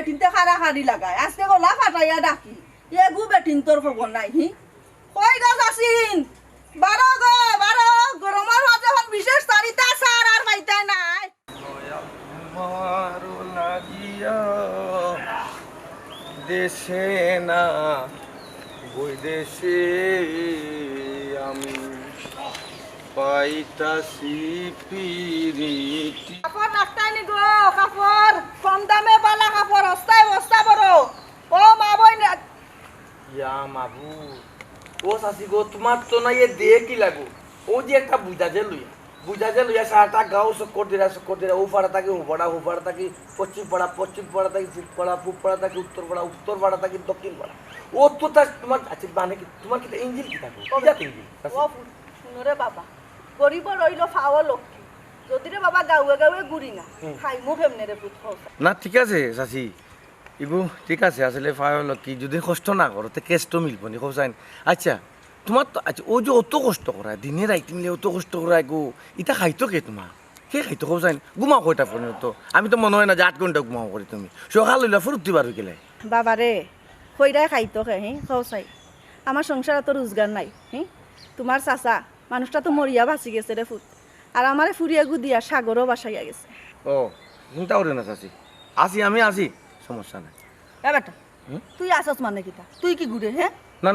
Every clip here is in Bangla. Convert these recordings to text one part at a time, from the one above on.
বেটিনতে খারা খারি লাগায় আজকে গলা ফাটাইয়া ডাকি এগু বেটিন তোর খবর নাই হি কই গাছ আসিন 12 গো 12 গরমের মাঝে এখন বিশেষ তারিতা সার আর পাইতাই নাই মারো লাগিয়া দেশে না বৈদেশে আমি পাইতাছি পিরিতি। কাপড় রাখতাই নি গো কাপড় কম দামে বালা কাপড় অস্তায় বস্তা বড় ও মা বই ইয়া মাবু ও সাসি গো তোমার তো না এ দিয়ে কি লাগো ও যে একটা বুঝা যে লইয়া সারাটা গাঁও সকর দিরা ও পাড়া থাকি ও পাড়া থাকি পশ্চিম পাড়া থাকি পূব পাড়া থাকি উত্তর পাড়া থাকি দক্ষিণ পাড়া ও তো তার তোমার আচ্ছা মানে কি তোমার কি ইঞ্জিন কি থাকো ও শুনরে বাবা গরিব রইল ফাও লক্ষ্মী যদি রে বাবা গাঁয়ে গাঁয়ে ঘুরি না খাই মুখ এমনি রে পুত না ঠিক আছে চাচি ইগু ঠিক আছে আসলে ফাইল কি যদি কষ্ট না করো তো কেষ্ট মিলব নি কোসাইন আচ্ছা তোমার তো আচ্ছা ও যে অত কষ্ট করা দিনে রাইতে মিলে অত কষ্ট করা গো এটা খাইতো কে তোমার কে খাইতো কোসাইন ঘুমাও কয়টা পর্যন্ত আমি তো মনে হয় না যে 8 ঘন্টা ঘুমাও করি তুমি সকাল হইলে ফুরুতি বার হয়ে গেলে বাবা রে কইরাই খাইতো কে খাওসাই আমার সংসারে তো রোজগার নাই তোমার চাচা মানুষটা তো মরিয়া বাঁচি গেছে রে ফুট আর আমারে ফুরিয়া গুদিয়া সাগরও বাসাইয়া গেছে ও চিন্তা করে না চাচি আমি আসি সমস্যা নাই এ বেটা তুই আসস মানে কিতা তুই কি গুড়ে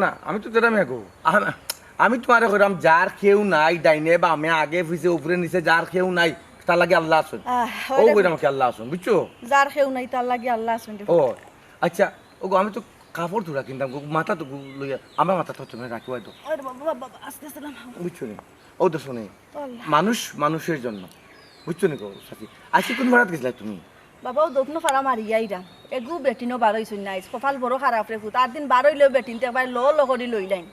না আমি তো তেরা মেঘো আমি তোমারে কইরাম যার কেউ নাই ডাইনে বা আমি আগে পিছে উপরে নিচে যার কেউ নাই তার লাগে আল্লাহ আছেন ও কইরাম কি আল্লাহ আছেন বুঝছো যার কেউ নাই তার লাগে আল্লাহ আছেন ও আচ্ছা ও আমি তো কাপড় ধুরা কিনতাম মাথা তো লইয়া আমার মাথা তো তুমি রাখিবাই তো আরে বাবা বাবা আস্তে আস্তে না বুঝছো নি ও তো শুনে মানুষের জন্য বুঝছো নি গো সাথী আজকে কোন ভাড়াত গেছিলা তুমি বাবা ও দোকনো ফারা মারিয়া ইরা এগু বেটিনো বারইছুন নাই কপাল বড় খারাপ রে ফুট আর দিন বারইলেও বেটিনতে একবার ল করি লইলাইন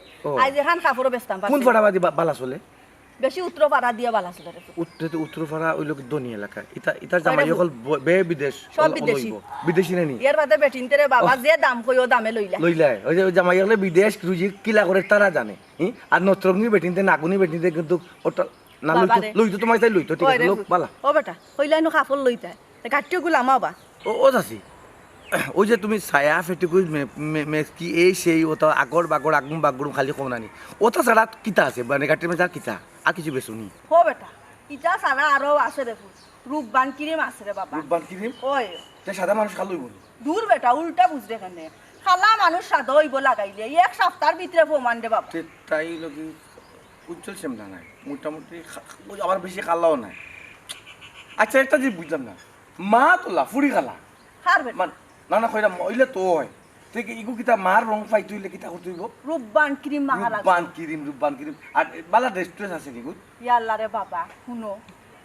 আজ এখান কাপড়ও বেচতাম কোন ফাড়াবাদি বালা চলে বেশি উত্তর পাড়া দিয়া বালা চলে রে উত্তর ফাড়া ওই লোক ধনী এলাকা এটা জামাই হল বে বিদেশ সব বিদেশি বিদেশি নানি এর বাদে বেটিনতে রে বাবা যে দাম কই ও দামে লইলাই ওই যে জামাই হলে বিদেশ রুজি কিলা করে তারা জানে আর নত্রগ্নি বেটিনতে নাগুনি বেটিনতে কিন্তু ওটা না লইতো তোমার তাই লইতো ঠিক আছে লোক বালা ও বেটা কইলাইনো কাপড় লইতাই গাটিও গুলামা বা ও চাচি ওই যে তুমি ছায়া ফেটিকুই কি এই সেই ওটা আগর বাগর আগুন বাগুন খালি কম নানি ওটা ছাড়া কিতা আছে মানে গাটির মধ্যে কিতা আর কিছু বেশুনি হো বেটা ইটা ছাড়া আরো আছে রে রূপবান ক্রিম আছে রে বাবা রূপবান ক্রিম ওই তে সাদা মানুষ খালুই বলি দূর বেটা উল্টা বুঝরে কেনে খালা মানুষ সাদা হইব লাগাইলে এক সপ্তাহের ভিতরে প্রমাণ দে বাবা তাই লগি উজ্জ্বল সেমলা নাই মোটামুটি আবার বেশি খালাও নাই আচ্ছা একটা যে বুঝলাম না মা তোলা ফুরি খালা হার বেটা না কইরা মইলে তো হয় তুই ইগু কিতা মার রং পাই তুইলে কিতা করতেইব রূপবান ক্রিম মাহারা রূপবান ক্রিম আর বালা রেস্টুরেন্ট আছে নিগু ইয়াল্লা রে বাবা শুনো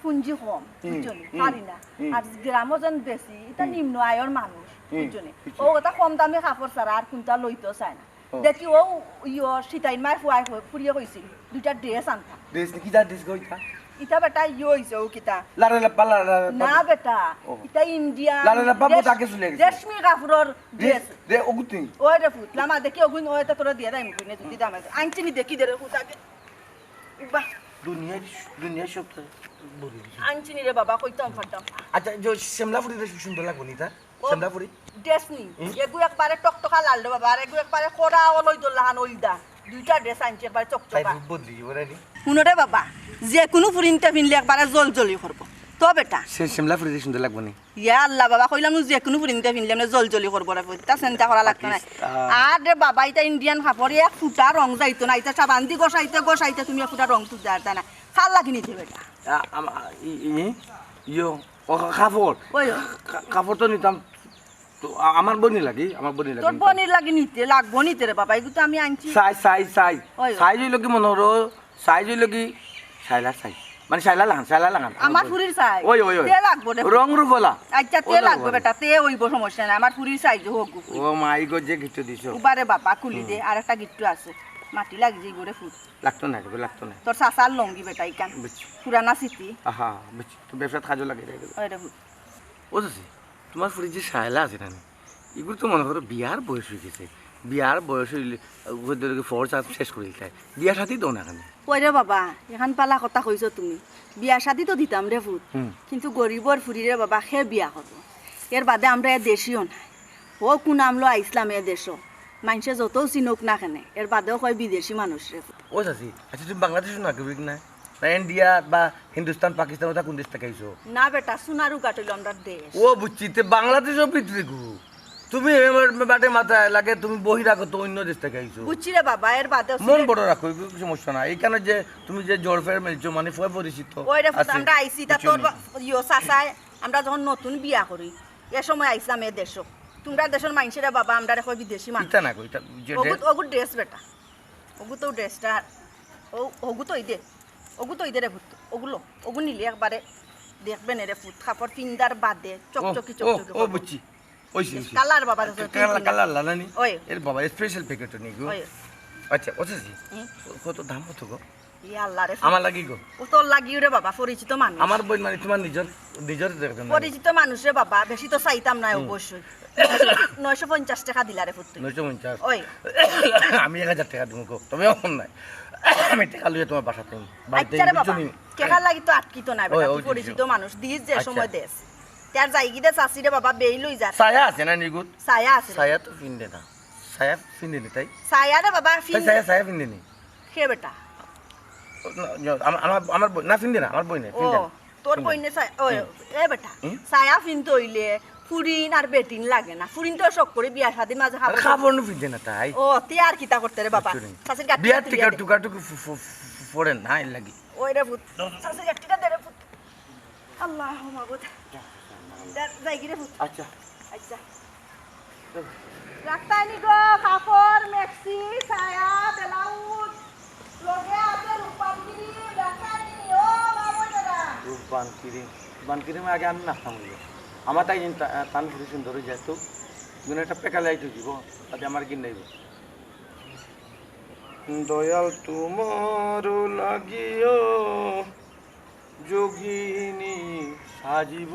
পুঞ্জি কম বুঝছনি পারি না আর গ্রামও যেন বেশি এটা নিম্ন আয়ের মানুষ বুঝছনি ও কথা কম দামে কাপড় ছাড়া আর কোনটা লইতো চায় না দেখি ও সীতাইন মায়ের ফুয়াই ফুরিয়ে কইছিল দুইটা ড্রেস আনতা ড্রেস কি যা ড্রেস কইতা ইটা বেটা হইছে ও কিতা লারা পালা না বেটা ইটা ইন্ডিয়া লারা বাবু তাকে শুনে গেছে রেশমি কাপড়ের ড্রেস দে ওগুতি ওই রে ফুট লামা দেখি ওগুন ওইটা তোরা দিয়ে দাই মুকুনে যদি দাম আছে আনছিনি দেখি দে রে ফুট আগে বাহ দুনিয়া সব বলি আনছিনি রে বাবা কইতাম ফাটাম আচ্ছা যে শিমলা ফুরি রেশ সুন্দর লাগবো নি তা শিমলা ফুরি ড্রেস নি এগু একবারে টকটকা লাল রে বাবা আর এগু একবারে কোড়া ওলই দলাহান ওইদা দুইটা ড্রেস আনছি একবারে চকচকা বদলি ওরানি শুনো রে বাবা যে কোনো ফুরিনটা পিনলে একবারে জলজলি করবো তো বেটা সে শিমলা ফুরি সুন্দর লাগবো নি ইয়া আল্লাহ বাবা কইলাম যে কোনো ফুরিনটা পিনলে মানে জলজলি করবো রে তা চিন্তা করা লাগতো না আর রে বাবা এটা ইন্ডিয়ান কাপড় এক ফুটা রং যাইতো না এটা সাবান্দি গোসাইতে তুমি এক ফুটা রং তুই যাইতা না খাল লাগি নিতে বেটা ইয়ো কাপড় তো নিতাম তো আমার বনি লাগি তোর বনির লাগি নিতে লাগবো নিতে রে বাবা এগুলো তো আমি আনছি সাইজ হইল কি মনে হলো সাইজ হইল কি সাইজ মানে সাইলা লাগান আমার ফুরির সাইজ ওই তে লাগবো রে রং রুবলা আচ্ছা তে লাগবে বেটা তে হইব সমস্যা নাই আমার ফুরির সাইজ হোক ও মাই গো যে গিট্টু দিছো উবারে বাবা খুলি দে আর একটা গিট্টু আছে মাটি লাগি যে গরে ফুট লাগতো না তোর সাসার লঙ্গি বেটা ইকান পুরানা স্মৃতি আহা বুঝছি তো ব্যবসা কাজও লাগে রে ওই রে ফুট ও দাসি তোমার ফুরি যে সাইলা আছে না এগুলো তো মনে করো বিয়ার বয়স হয়ে গেছে বিয়ার বয়স হইলে ফোর্স শেষ করে দিতে বিয়ার সাথেই দাও না কেন ওই রে বাবা এখন পালা কথা কইছো তুমি বিয়া শাদি তো দিতাম রে ফুট কিন্তু গরিবর ফুরি রে বাবা সে বিয়া করবো এর বাদে আমরা দেশিও নাই ও কোন আমলো আইসলাম এ দেশ মানুষে যত চিনুক না কেনে এর বাদেও কয় বিদেশি মানুষ রে। ও চাচি আচ্ছা তুমি বাংলাদেশের নাগরিক না না ইন্ডিয়া বা হিন্দুস্তান পাকিস্তান ওটা কোন দেশ থেকে আইছো? না বেটা সোনারু কাটল আমরা দেশ। ও বুঝছি তে বাংলাদেশও পৃথিবী ঘুরু তুমি বাটে মাথায় লাগে তুমি বহিরাগত তো অন্য দেশ থেকে আইছো। বুঝছি রে বাবা এর বাদেও মন বড় রাখো কিছু সমস্যা না এখানে যে তুমি যে জোর ফের মেলছো মানে ফয় পরিচিত ওই রে আছে। আমরা আইছি তা তোর ইয়ো চাচায় আমরা যখন নতুন বিয়া করি এ সময় আইসলাম এ দেশ তোমরা দেশের মানুষের বাবা আমরা কয় বিদেশি মানুষ। এটা না কই এটা যে ওগু ড্রেস বেটা ওগু তো ড্রেসটা ওগু তো দে ওগু তো রে ফুট ওগুলো ওগু নিলে একবারে দেখবেন রে ফুট কাপড় পিন্দার বাদে চকচকি চকচকি ও বুঝছি ওইছি কালার বাবা কালার লালানি ওই এর বাবা স্পেশাল প্যাকেট নি গো। ওই আচ্ছা ওসি কত দাম কত গো? ই আল্লাহ রে আমার লাগি গো ও তোর লাগি রে বাবা পরিচিত মানুষ আমার বই মানে তোমার নিজের নিজের দেখেন পরিচিত মানুষ রে বাবা বেশি তো চাইতাম না অবশ্যই 950 টাকা দিলা রে ফুট 950 ওই আমি 1000 টাকা দিব গো তবে এখন নাই আমি টাকা লইয়া তোমার বাসাতে আচ্ছা রে বাবা টাকা লাগি তো আটকি তো না বেটা ওই পরিচিত মানুষ দিস যে আচ্ছা। সময় দেশ তার যাইগি দে চাচি রে বাবা বেই লই যা ছায়া আছে না নিগুত ছায়া আছে রে। ছায়া তো ফিনদে না ছায়া ফিনদে নি তাই ছায়া রে বাবা তাই ফিন ছায়া ফিনদে নি খে বেটা আমার বই না ফিনদে না আমার বই না ও তোর বইনে ছায়া ওই এ বেটা ছায়া ফিন তইলে ফুরিন আর বেটিন লাগে না ফুরিন তো শখ করে বিয়া শাদি মাঝে খাবো খাবার নো ফিনদে না তাই ও তে আর কিতা করতে রে বাবা চাচির গাটি বিয়ার টিকার টুকার টুকু ফোড়েন না এর লাগি ওই রে ভূত চাচির গাটিটা দে রে ভূত আল্লাহ মাবুদ যাইগি রে ভূত আচ্ছা আচ্ছা রাখতানি গো কাপড় মেক্সি ছায়া ব্লাউজ লগে আছে রূপান্তরি রাখতানি ও মাবুদেরা বানকিরি আগে আমি নাচতাম আমার তাই তান সুন্দর হয়ে যায় তো একটা পেকা লাইট দিব তাতে আমার কিন নাইব দয়াল তোমার লাগিও যোগিনী সাজিব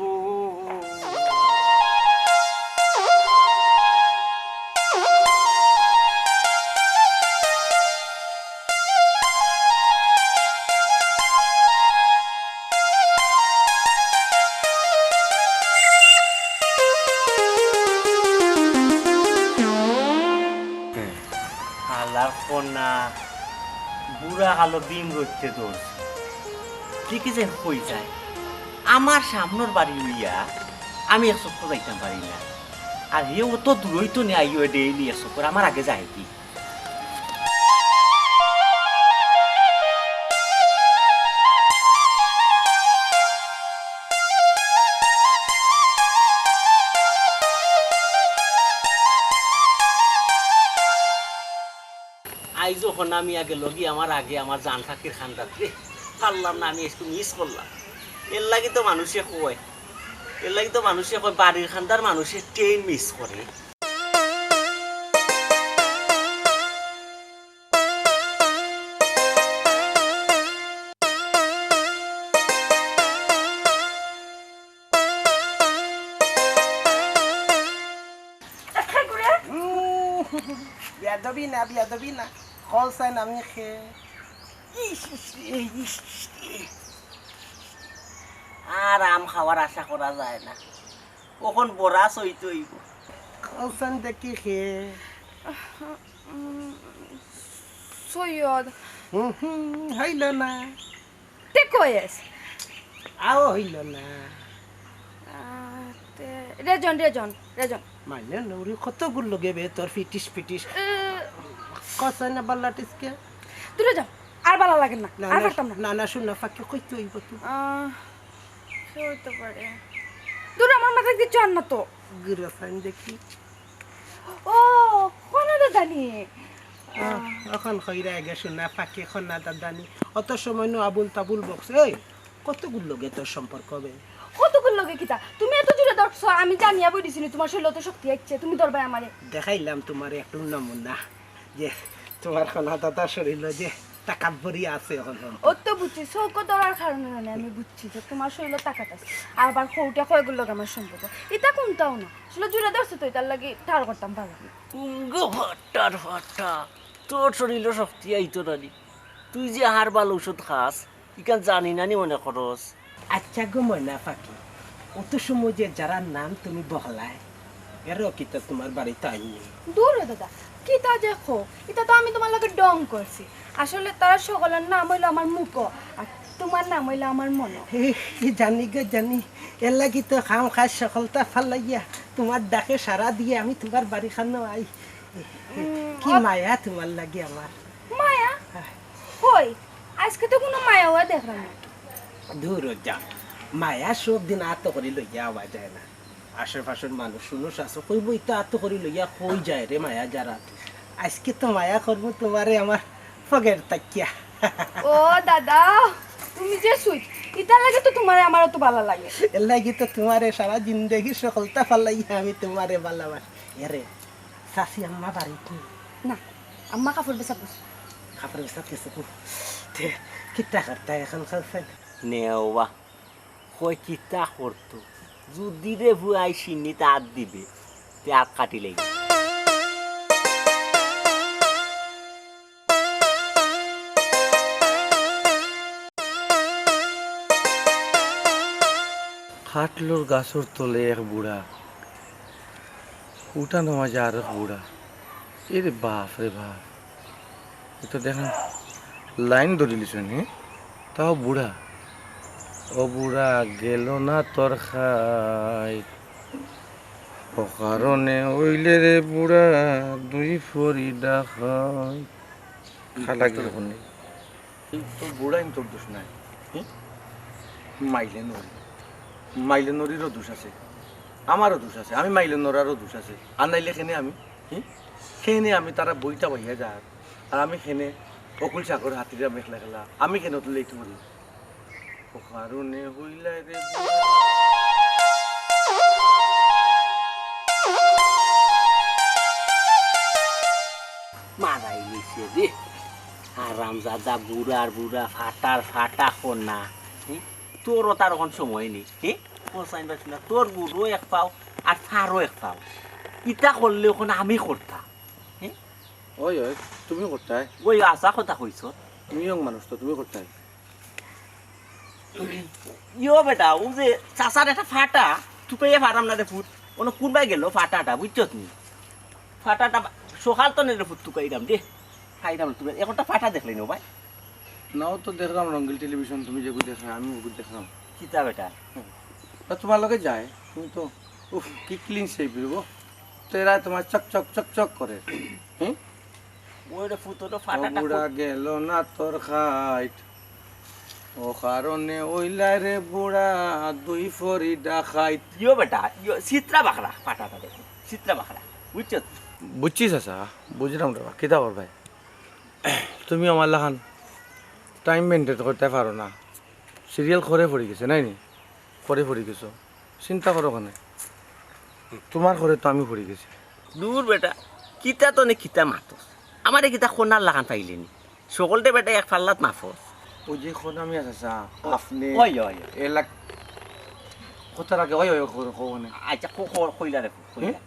আল্লাহর কন্যা বুড়া আলো ডিম রচ্ছে তোর কি যে হয়ে যায় আমার সামনের বাড়ি লইয়া আমি এক চক্কর যাইতাম পারি না আর হে অত দূরই তো নেই আইও ডেইলি এক চক্কর আমার আগে যায় কি আই যখন আমি আগে লগি আমার আগে আমার জান থাকির খান্দাত রে পারলাম না আমি একটু মিস করলাম এর লাগি তো মানুষে কয় এর লাগি তো মানুষে কয় বাড়ির খান্দার মানুষে ট্রেন মিস করে বিয়াদবি না কল চাই নামি খেয়ে আর আম খাওয়ার আশা করা যায় না কখন বড়া সইতই কল চান দেখি খেয়ে সৈয়দ হইল না তে কয়েস আও হইল না রেজন রেজন রেজন মানে নৌরি কত গুল লগে বে তোর ফিটিস কসাই না বাল্লাটিসকে দূরে যাও আর ভালো লাগে না না আর পারতাম না না শুন না ফাঁকে কইতে হইব তুই সে হইতে পারে দূরে আমার মাথায় দিচ্ছ আর না তো গিরফাইন দেখি ও কোন দাদানি এখন কইরা আগে শুন না ফাঁকে খন্না দাদানি অত সময় নো আবুল তাবুল বকস এই কত গুল লগে তোর সম্পর্ক হবে কতগুলো লগে কিতা তুমি এত জোরে ধরছো আমি জানিয়া বই দিছিনি তোমার শরীর তো শক্তি আসছে তুমি ধরবাই আমারে দেখাইলাম তোমার একটু নমুনা যে তোমার খনা দাদা শরীর যে টাকা ভরি আছে এখন ও তো বুঝছি চৌকো ধরার কারণে মানে আমি বুঝছি যে তোমার শরীর টাকাত আছে আর আবার খৌটা কয়েকগুলো লগে আমার সম্পর্ক এটা কোনটাও না আসলে জোরে ধরছে তো এটার লাগে ঠার করতাম ভালো তুঙ্গ ভট্টার ভট্টা তোর শরীর শক্তি আইতো নানি তুই যে হার বাল ওষুধ খাস ইকান জানি নানি মনে করস আচ্ছা গো ময়না পাখি অত সময় যে যারা নাম তুমি বহলায় এরও কিতা তোমার বাড়িতে আইনি দূর হ দাদা কি তা দেখো এটা তো আমি তোমার লগে ডং করছি আসলে তারা সকলের নাম হইলো আমার মুখ আর তোমার নাম হইলো আমার মন জানি গো জানি এর লাগি তো খাম খাস সকলটা ফালাইয়া তোমার ডাকে সারা দিয়ে আমি তোমার বাড়ি খানো আই কি মায়া তোমার লাগি আমার মায়া কই আজকে তো কোনো মায়া হওয়া দেখলাম না দূর যা মায়া সব দিন আত্ম করি লইয়া আওয়া যায় না আশেপাশের মানুষ শুনো শাসক কইব ইতো আত্ম করি লইয়া কই যায় রে মায়া যারা আজকে তো মায়া করবো তোমারে আমার ফগের তাকিয়া ও দাদা তুমি যে সুইট এটা লাগে তো তোমার আমারও তো ভালো লাগে এর লাগি তো তোমারে সারা জিন্দগি সকলটা ফালাইয়া আমি তোমারে ভালোবাসি এরে শাশি আম্মা বাড়িতে না আম্মা কাপড় বেচা বস খাবার বেসাত গেছে কিতা করতা এখন খালছেন নেওয়া কই কিতা করতো যদি রে ভুয়াই সিন্নি তার দিবে তে আর কাটি লেগে খাটলোর গাছর তলে এক বুড়া উঠানো মাঝে আর এক বুড়া এরে বাপ রে বাপ এ তো দেখেন লাইন ধরিলিস নি তাও বুড়া ও বুড়া গেল না তোর খাই ও কারণে ওইলে রে বুড়া দুই ফরি ডাকাই খালা গেল কোনে তোর বুড়া তোর দোষ নাই মাইলে নরিরও দোষ আছে আমারও দোষ আছে আমি মাইলে নরারও দোষ আছে আর নাইলে খেনে আমি খেনে আমি তারা বইটা বইয়া যায় আর আমি খেনে অকুল চাকর হাতিরা মেখলা খেলা আমি কেন তুলে একটু বলি ও কারণে হইলাই রে মারাই গেছে রে আরামজাদা বুড়ার বুড়া ফাটার ফাটা কন্যা তোরও তার এখন সময় নেই পৌঁছাইন পারছি না তোর বুড়ো এক পাও আর ফারও এক পাও ইটা করলে ওখানে আমি করতাম ওই ওই তুমি করতাই ওই আশা কথা কইছ তুমি ইয়ং মানুষ তো তুমি করতাই ইয়ো বেটা ও যে চাচার একটা ফাটা টুকাইয়া ফাটাম না রে ফুট ওনো কোনবাই গেল ফাটাটা বুঝছ তুমি ফাটাটা সকাল তো নেই রে ফুট টুকাইরাম দে খাইরাম তুমি এখনটা ফাটা দেখলি নো ভাই নাও তো দেখলাম রঙ্গিল টেলিভিশন তুমি যেগুলো দেখা আমি ওগুলো দেখলাম কিতা বেটা তোমার লগে যায় তুমি তো উফ কি ক্লিন সেই বেরোবো তো এরা তোমার চক চক চক চক করে ওই রে ফুট তো ফাটাটা বুড়া গেল না তোর খাইট ও কারণে ওইলাই রে বুড়া দুই ফরি ডাকাইত ইয়ো বেটা ইয়ো চিত্রা বাখরা ফাটাটা দেখো চিত্রা বাখরা বুঝছ বুঝছিস আসা বুঝলাম রে কিতা কর ভাই তুমি আমার লাখান টাইম মেনটেন করতে পারো না সিরিয়াল করে পড়ে গেছে নাই নি করে পড়ে গেছো চিন্তা করো কেন তোমার ঘরে তো আমি পড়ে গেছি দূর বেটা কিতা তো নে কিতা মাতস আমারে কিতা কোনার লাগান পাইলেনি সকলতে বেটা এক ফাল্লাত মাফস ওই যে এখন আমি আসা আপনি ওই ওই এলাক কথার আগে ওই ওই কোনে আচ্ছা কইলা রে কইলা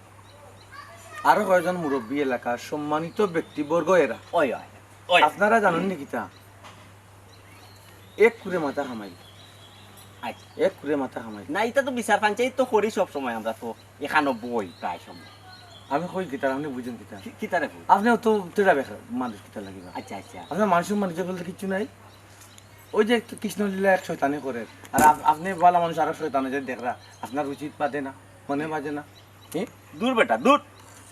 আরো কয়েকজন মুরব্বী এলাকার সম্মানিত ব্যক্তিবর্গ এরা ওই ওই ওই আপনারা জানেন নাকি তা এক করে মাথা খামাই আচ্ছা এক করে মাথা খামাই না এটা তো বিচার পাঞ্চায়েত তো করি সব সময় আমরা তো এখানো বই প্রায় সময় আমি কই গিটার আপনি বুঝেন গিটা কিতা রে আপনিও তো তেরা বেখা মানুষ গিটার লাগিবা আচ্ছা আচ্ছা আপনার মানুষ মানুষের বলতে কিছু নাই ওই যে কৃষ্ণলীলা এক শয়তানি করে আর আপনি ভালো মানুষ আরো শয়তানে যে দেখরা আপনার উচিত বাদে না মনে বাজে না দূর বেটা দূর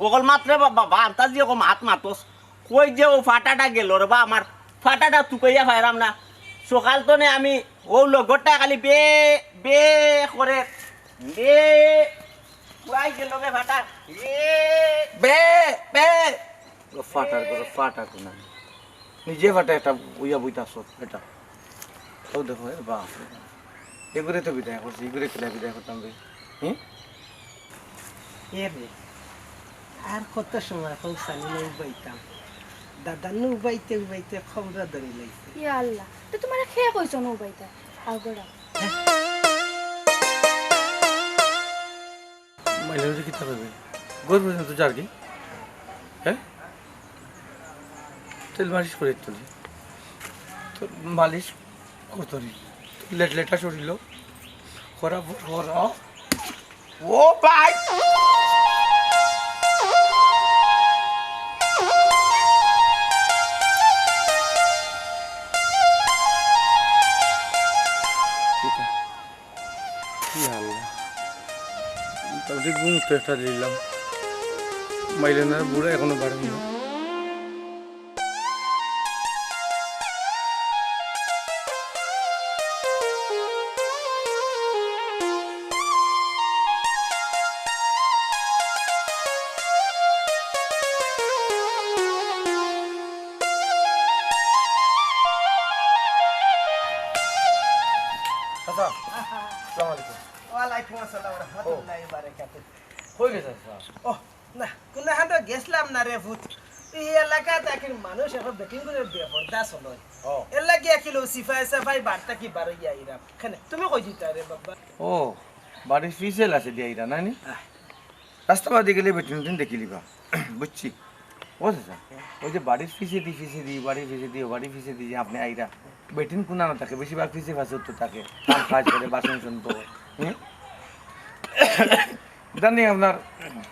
ওকল মাত্রে বাবা আন্তা দিয়ে ওকম হাত মাতস কই যে ও ফাটাটা গেল রে বা আমার ফাটাটা তুকাইয়া পাইরাম না সকাল তো নে আমি ও লগটা খালি বে বে করে বে পুরাই গেল বে ফাটা বে বে ফাটার করে ফাটা কোনা নিজে ফাটা একটা উইয়া বইতা সব এটা ও দেখো এ বাপ এগুলো তো বিদায় করছি এগুলো খেলা বিদায় করতাম রে এরে আর কত সময় কৌশানি নৌ বাইতাম দাদা নৌ বাইতে বাইতে খবর ধরে লাইছে ইয়া আল্লাহ তো তোমার খেয়ে কইছো নৌ বাইতা আগড়া মাইলের কি থাকবে গোর পর্যন্ত যার কি হ্যাঁ তেল মালিশ করে তুলি তো মালিশ করতরি লেটা সরিল করা করা ও ভাই ছোট্ট একটা দিলাম মাইলেনার বুড়া এখনো বাড়েন না। চাচা আসসালামু আলাইকুম। ওয়ালাইকুম আসসালাম ওয়া রাহমাতুল্লাহি ওয়া বারাকাতুহু। কই গেছে চাচা? ও না কোন হাতে গেছলাম না রে ভূত এই এলাকা দেখেন মানুষ এখন বেটিং করে বেপরদা চলয় ও এর লাগি কিলো সিফাই সাফাই বার্তা কি বারো আইরাম খানে তুমি কই দিতা রে বাবা ও বাড়ির ফিসেল আছে দিয়ে আইরা নানি রাস্তা বাদে গেলে বেটিন টিন দেখিলিবা বুঝছি। ও চাচা ওই যে বাড়ির ফিসে দিই বাড়ির ফিসে দিই আপনি আইরা বেটিন কোনা না থাকে বেশিরভাগ ফিসে ফাঁসে তো থাকে কাম কাজ করে বাসন শুনতো জানি আপনার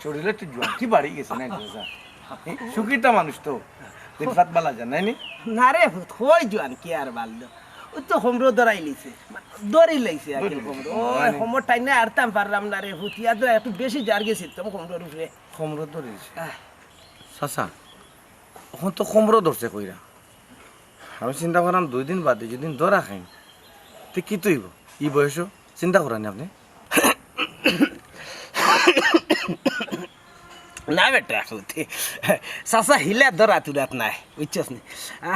শরীরে একটু জোয়ান কি বাড়ি গেছে না চাচা সুখীটা মানুষ তো দিনফাত বালা যান নাইনি না রে ভূত কই জোয়ান কি আর বাললো ও তো হোমরো দরাই লিছে দরি লাইছে আকিল হোমরো ও হোমর টাইম না আরতাম পারলাম না রে ভূত ইয়া তো একটু বেশি জার গেছে তো হোমরোর উপরে খমরো ধরেছে চাচা এখন তো খমরো ধরছে কইরা আমি চিন্তা করলাম 2 দিন বাদে যদি ধরা খাই তো কি তৈব ই বয়স চিন্তা করেন আপনি না বেটা ভূতে সাসা হিলা দরা তুরাত নাই বুঝছস নি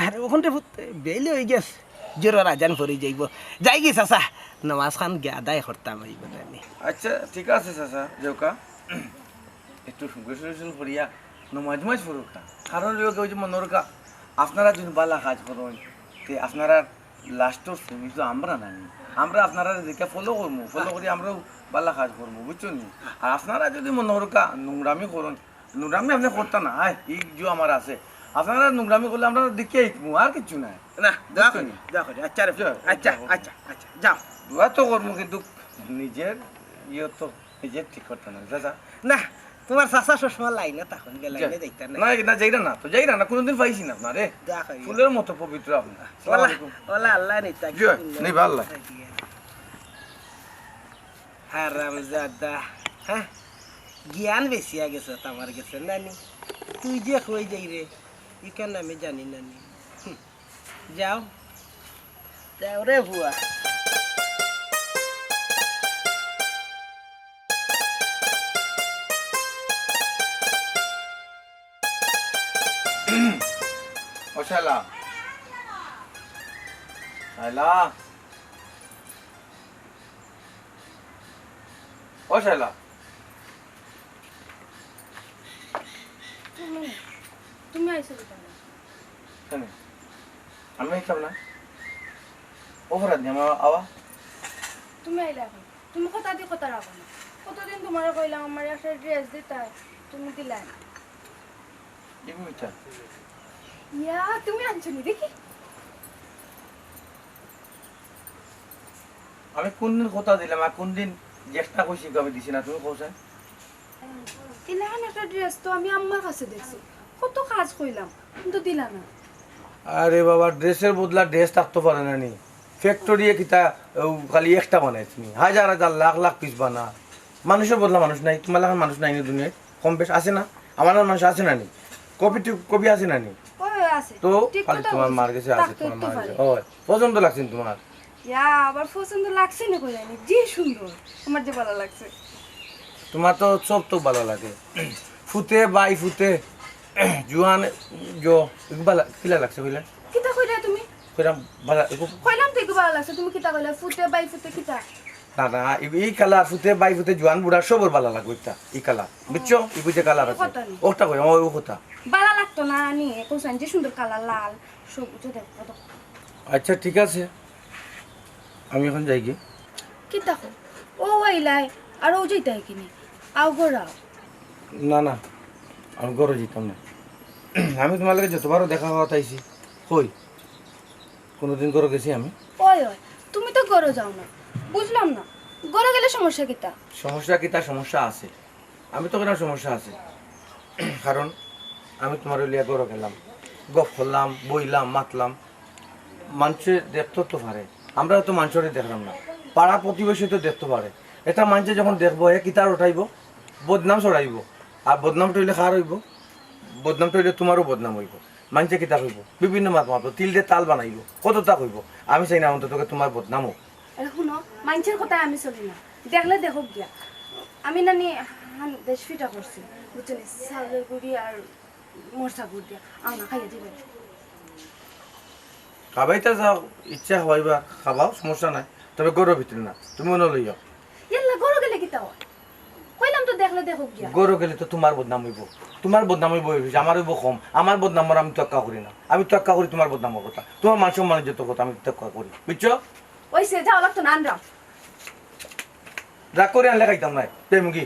আর ওখানটা ভূত বেলে হয়ে গেছে জোর রাজান পরে যাইব যাই কি সাসা নামাজ খান গে আদায় করতাম এই বদানি আচ্ছা ঠিক আছে চাচা জৌকা একটু গোসল করিয়া নমাজ মাজ পড়ুকা কারণ ওই যে মনোরকা আপনারা যদি বালা কাজ করুন তে আপনারা লাস্টর শ্রেণী তো আমরা নানি আমরা আপনারা দেখে ফলো করবো ফলো করি আমরাও বালা কাজ করবো বুঝছো নি আর আপনারা যদি মনোরকা নোংরামি করুন নোংরামি আপনি করতে না আয় এই যে আমার আছে আপনারা নোংরামি করলে আমরা দেখে আইকবো আর কিছু নাই না দেখো আচ্ছা রে আচ্ছা আচ্ছা আচ্ছা যাও দোয়া তো করবো কিন্তু নিজের ইয়ে তো নিজের ঠিক করতে না চাচা না তোমার চাচা শ্বশুর লাইনে তখন লাইনে দেখতে না না না যাইরা না তো যাইরা না কোনোদিন পাইছি না আপনারে দেখো ফুলের মতো পবিত্র আপনার আসসালামু আলাইকুম ওলা আল্লাহ নিতা জয় নেই ভাল্লা হারামজাদা হ্যাঁ জ্ঞান বেশি গেছে তোমার গেছে নানি তুই যে কই যাই রে ইকান আমি জানি নানি যাও যাও রে বুয়া ও শালা শালা ও শালা তুমি আইছো কেন? কেন আমি খাব না ওভার দিয়ে আমার আওয়া তুমি আইলা এখন তুমি কথা দিয়ে কথা রাখো না কতদিন তোমার কইলাম আমার একটা ড্রেস দিতে তুমি দিলা না দেখবি মিঠা ইয়া তুমি আনছো নি দেখি আমি কোন দিন কথা দিলাম আর কোন দিন চেষ্টা করছি আমি দিছি না তুমি কোথায় ইলাহান একটা ড্রেস তো আমি আম্মার কাছে দেখছি কত কাজ কইলাম কিন্তু দিলা না আরে বাবা ড্রেসের বদলা ড্রেস থাকতে পারে না নি ফ্যাক্টরি কিতা খালি একটা বানাই তুমি হাজার হাজার লাখ লাখ পিস বানা মানুষের বদলা মানুষ নাই তোমার লাখ মানুষ নাই নি দুনিয়ায় কম বেশ আছে না আমার মানুষ আছে না নি কপি আছে না নি ওই আছে তো ঠিক খালি কথা তোমার বলছি। মার কাছে আছে থাকতে তোমার একটু মার পারে। কাছে ওই পছন্দ লাগছে তোমার ইয়া আবার পছন্দ লাগছে না কই জানি যে সুন্দর আমার যে ভালো লাগছে তোমার তো সব তো ভালো লাগে ফুতে বাই ফুতে জুয়ান জো বালা কিলা লাগছে কইলা কিতা কইলা তুমি কইরাম বালা কইলাম তো একটু ভালো লাগছে তুমি কিতা কইলা ফুটে বাই ফুটে কিতা না না এই কালার ফুতে বাই ফুতে জুয়ান বুড়া সবর ভালো লাগবে এটা এই কালার বুঝছো এই বুঝে কালার আছে কথা নেই। ওটা কই আমার ও কথা ভালো লাগতো না নিয়ে কোসান যে সুন্দর কালার লাল সবুজ দেখো কত আচ্ছা ঠিক আছে আমি এখন যাই কি কিতা কো ও ওইলাই আর ও যাইতাই কিনি আও গোরাও না না আমি গরো যেতাম না আমি তোমার লাগে যতবারও দেখা হওয়া চাইছি কই কোনোদিন গরো গেছি আমি ওই ওই তুমি তো গরো যাও না বুঝলাম না গরো গেলে সমস্যা কিতা সমস্যা কি তার সমস্যা আছে আমি তো কোনো সমস্যা আছে কারণ আমি তোমার লিয়া গরো গেলাম গপ করলাম বইলাম মাতলাম মানুষের দেখতে তো পারে আমরাও তো মানুষের দেখলাম না পাড়া প্রতিবেশী তো দেখতে পারে এটা মানুষে যখন দেখবো এ কিতার উঠাইব বদনাম ছড়াইব আর বদনাম টইলে কার হইব বদনাম টইলে তোমারও বদনাম হইব মানুষে কিতা হইব বিভিন্ন মাত মাত তিল দিয়ে তাল বানাইব কতটা হইব আমি চাই না অন্তত তোমার বদনাম হোক আরে শুনো মানুষের কথা আমি চলি না দেখলে দেখো গিয়া আমি নানি দেশ ফিটা করছি বুঝছেন চাউলের গুড়ি আর মরচা গুড় দিয়া আনা খাইয়া দিবেন খাবাইতে যাও ইচ্ছা হওয়াইবা খাবাও সমস্যা নাই তবে গরুর ভিতরে না তুমি মনে লইয়া ইয়াল্লা গরু গেলে কিতা হয় কইলাম তো দেখলে দেখো গিয়া গরু গেলে তো তোমার বদনাম হইব তোমার বদনাম হইব আমার হইব কম আমার বদনাম আমি তক্কা করি না আমি তক্কা করি তোমার বদনামের কথা তোমার মান সম্মানের যত কথা আমি তক্কা করি বুঝছো ওই সে যাও লাগতো না আনরাম রাগ করে আনলে খাইতাম না প্রেমুকি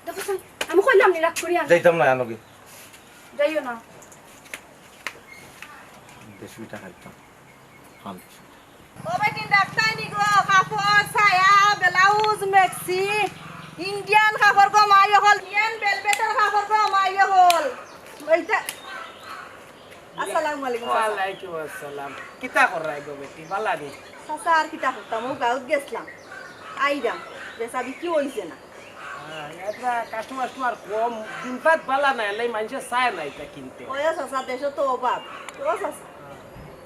দেখো আমি কইলাম নি রাগ করি আন যাইতাম না আনকি যাইও না বেশিটা খাইতাম ও বেটিন ডাক্তার নি গো কাপড় ছায়া ব্লাউজ মেক্সি ইন্ডিয়ান কাপড় গো মাইও হল ইন্ডিয়ান বেলভেটের কাপড় গো মাইও হল ওইটা আসসালামু আলাইকুম ওয়ালাইকুম আসসালাম কিতা করাই গো বেটি ভালা নি চাচা আর কিতা করতাম ও গাঁৱত গেছিলাম আইরাম বেচাবি কি হইছে না এটা কাস্টমার তোমার কম দিনপাত ভালা নাই লাই মানুষে চায় না এটা কিনতে ওই চাচা দেশে তো অভাব ও চাচা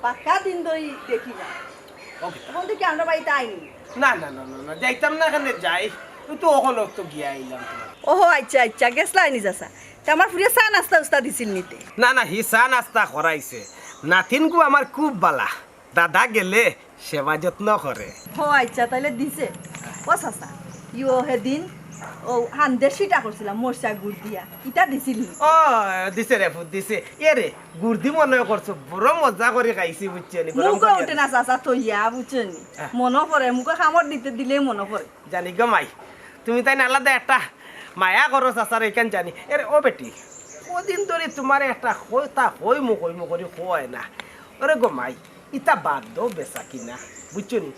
পাক্কা দিন ধরে দেখি না ওকে তখন থেকে আমরা বাড়িতে আইনি না না না না না যাইতাম না এখানে যাই তুই তো ওখানে তো গিয়া আইলাম তোমার ওহো আচ্ছা আচ্ছা গেছলা আইনি চাচা তা আমার ফুরিয়ে চা নাস্তা উস্তা দিছিল নিতে না না হি চা নাস্তা করাইছে নাতিনকু আমার খুব বালা দাদা গেলে সেবা যত্ন করে ও আচ্ছা তাইলে দিছে ও চাচা ইও হেদিন ও হান্দেশিটা করছিলাম মরচা গুড় দিয়া ইটা দিছিল নি? ও দিছে রে ফুট দিছে এ রে গুর্দি মনে করছো বড় মজা করে খাইছি বুঝছে নি গরম মুখে করিয়া উঠে না চাচা তৈয়া বুঝছেন মনে পড়ে মুখে খামর দিতে দিলেই মনে পড়ে জানি গো মাই তুমি তাই না আলাদা একটা মায়া করো চাচার এখান জানি এরে ও বেটি কদিন ধরে তোমার একটা হই মুখ করে হয় না ওরে গো মাই ইটা বাদ দো বেচা কিনা বুঝছো নি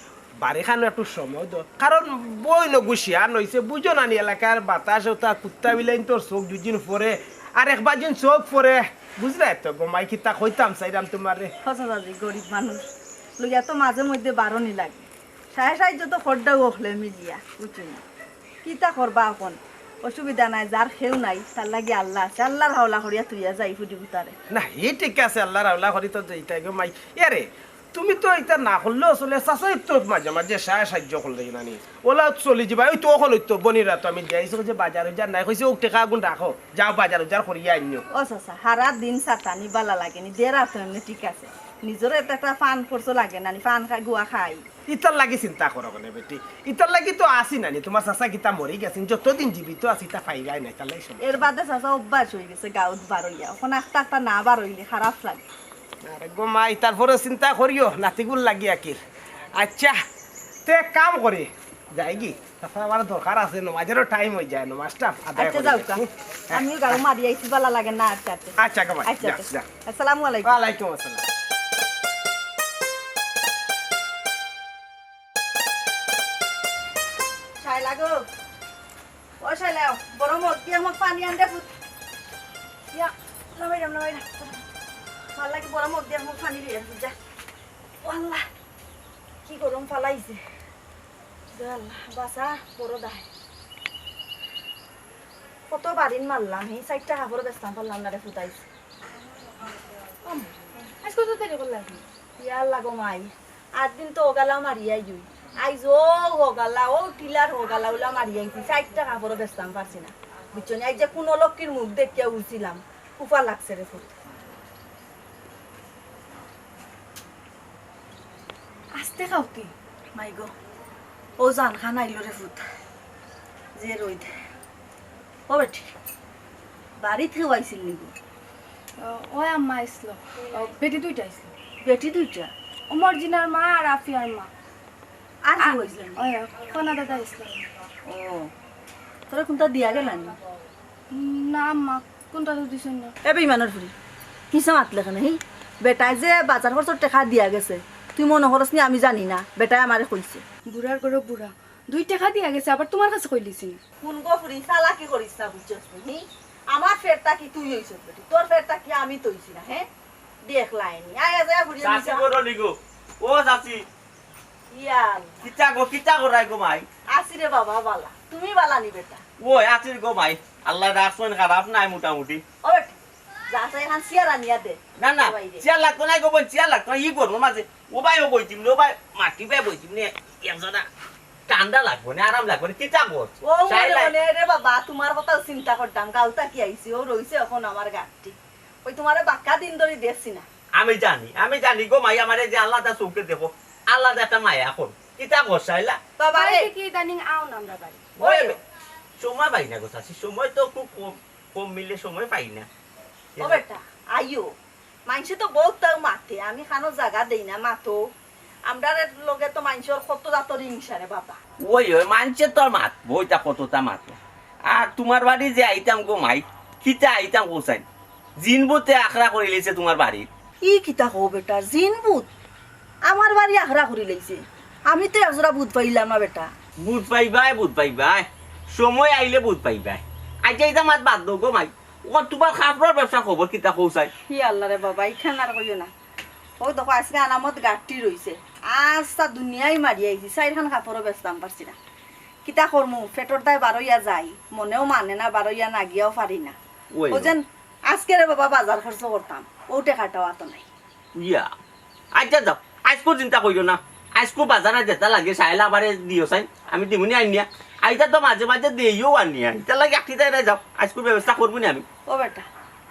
বাড়ি খানো একটু সময় দো কারণ বই নগুছিয়া নইছে বুঝো না নি এলাকার বাতাস ওটা কুত্তা বিলাইন তোর চোখ দুদিন পরে আর একবার দিন চোখ পরে বুঝলে তো গো মাই কিতা কইতাম চাইরাম তোমারে হসাদাদি গরিব মানুষ লইয়া তো মাঝে মধ্যে বারণই লাগে সাহায্য তো খরডাও ওখলে মিলিয়া বুঝছেন কিতা করবা এখন অসুবিধা নাই যার খেউ নাই তার লাগে আল্লাহ আছে আল্লাহর হাওলা করিয়া তুইয়া যাই ফুটি বুতারে না ই ঠিক আছে আল্লাহ রাউলা করি তো এইটা গো মাই এরে তুমি তো এটা না করলেও চলে চাচাই তো মাঝে মাঝে সাহায্য করলে নানি ওলা চলি যাবা ওই তো ওখানে তো বনিরা তো আমি দিয়েছি যে বাজার উজার নাই কইছে ও টেকা আগুন রাখো যাও বাজার উজার করিয়া আনিও ও চাচা সারা দিন চাটানি বালা লাগেনি দেড় এমনি ঠিক আছে নিজের একটা ফান খরচ লাগে নানি ফান খাই গুয়া খাই ইতার লাগি চিন্তা করো কেন বেটি ইতার লাগি তো আসি নানি তোমার চাচা গীতা মরি গেছেন যতদিন জীবিত আছি তা পাইবাই নাই তার লাগি এর বাদে চাচা অভ্যাস হয়ে গেছে গাঁত বারইয়া এখন একটা না বারইলে খারাপ লাগে আরে গো মা ইতার পরে চিন্তা করিও নাতিগুল লাগি আকির আচ্ছা তে কাম করে যাই কি তাছাড়া আমার দরকার আছে নমাজেরও টাইম হয়ে যায় নমাজটা আদায় আচ্ছা করে যাও যাই। আমিও গাড়ি মারি আইছি বালা লাগে না আচ্ছা আচ্ছা গো মা আচ্ছা যা যা আসসালামু আলাইকুম ওয়ালাইকুম আসসালাম শাইলা গো ও শাইলা বড় মত দিয়ে আমাক পানি আনতে ফুট ইয়া নামাইরাম ভাল লাগে বড় মত দিয়ে আমাক পানি দিয়ে ফুট যা আল্লাহ কি গরম ফালাইছে আল্লাহ বাসা বড় দায় কত বারিন মারলাম এই সাইডটা হাবর বেস্তাম পারলাম না রে ফুটাইছে আজকে তো দেরি করলাম ইয়ার লাগো মাই আট দিন তো ওগালা মারিয়াই জুই আইজ ও হোগালা ও টিলার হোগালা ওলা মারিয়াইছি 60 টাকা করে বেচতাম পারছি না বুঝছো না এই যে কোন লক্ষ্মীর মুখ দেখিয়া উঠছিলাম উফা লাগছে রে ফুট আস্তে খাও কি মাই গো ও জান খান আইলো রে ফুট যে রইদ ও বেটি বাড়ি থেকে আইছিল নি গো ওই আম্মা আসলো বেটি দুইটা আসলো বেটি দুইটা ও মর্জিনার মা আর আফিয়ার মা আর কি হইছিল ওই কোনা দাদা আসলো ও তোরা কোনটা দিয়া গেলানি না আম্মা কোনটা তো দিছেন না এ বেইমানের ফুরি কিসা মাতলে কেন হি বেটায় যে বাজার খরচ টাকা দিয়া গেছে তুই মনে করস নি আমি জানি না বেটায় আমারে কইছে বুড়ার করে বুড়া 2 টাকা দিয়া গেছে আবার তোমার কাছে কই লিছি না কোন গো ফুরি চালাকি করিস না বুঝছস নি আমার ফেরটা কি তুই হইছস বেটি তোর ফেরটা কি আমি তৈছি না হ্যাঁ দেখলাইনি আয়া যায় ফুরি চাচি বড়লি গো ও চাচি ইয়াল কিতা গো কিতা করাই গো মাই আসি রে বাবা বালা তুমি বালানি বেটা ওই আছিস গো ভাই আল্লাহ রাখছেন খারাপ নাই মোটামুটি ও বেটা যা চাই এখন চেয়ার আনিয়া দে না না বাইরে। চেয়ার লাগতো নাই গো বোন চেয়ার লাগতো না ই করবো মাঝে ও ভাই ও বইতিম ও ভাই মাটি পাই বইতিম নে একজনা ঠান্ডা লাগবো না আরাম লাগবো না কি চাকর ও মনে মনে রে বাবা তোমার কথা চিন্তা করতাম গাউতা কি আইছি ও রইছে এখন আমার গাড়ি ওই তোমারে বাক্কা দিন ধরে দেখছি না আমি জানি গো মাই আমারে যে আল্লাহ তা চোখে দেবো আল্লাহ একটা মায়া এখন কি চাকর চাইলা বাবা রে বাড়িতে কি ইদানিং আও না আমরা বাড়ি ওই সময় পাই না গো চাষি সময় তো খুব কম কম মিলে সময় পাই না ও বেটা আইও মানুষে তো বহুত তাও মাতে আমি খানো জায়গা দেই না মাতো আমরা লগে তো মানুষের কত জাতর হিংসা রে বাবা ওই মানছে তোর মাত বইটা কতটা মাত আর তোমার বাড়ি যে আইতাম গো মাই কিতা আইতাম কোসাই জিনবুতে আখড়া করে লেছে তোমার বাড়ি ই কিতা হো বেটা জিন বুত আমার বাড়ি আখড়া করি লইছে আমি তো একজোড়া বুধ পাইলাম না বেটা বুধ পাইবাই সময় আইলে বুধ পাইবাই আজ আইতাম মাত বাদ দো গো মাই ও তোমার খাবর ব্যবসা খবর কিতা কৌসাই হি আল্লাহ রে বাবা ইখান আর কইও না ও দেখো আজকে আনামত গাঠটি রইছে আজটা দুনিয়াই মারি আইছি চাইখান কাপড়ও বেচতাম পারছি না কিতা করমু পেটর দায় বারইয়া যাই মনেও মানে না বারইয়া না গিয়াও পারি না ওই ও যেন আজকে রে বাবা বাজার খরচ করতাম ওটে খাটাও আতো নাই ইয়া আচ্ছা যাও আজকো চিন্তা করিও না আজকো বাজারে যেটা লাগে চাইলা আবারে দিও চাই আমি দিমুনি আনিয়া আইতা তো মাঝে মাঝে দিয়েও আনিয়া এটা লাগে একটি তাই যাও আজকো ব্যবস্থা করবো না আমি ও বেটা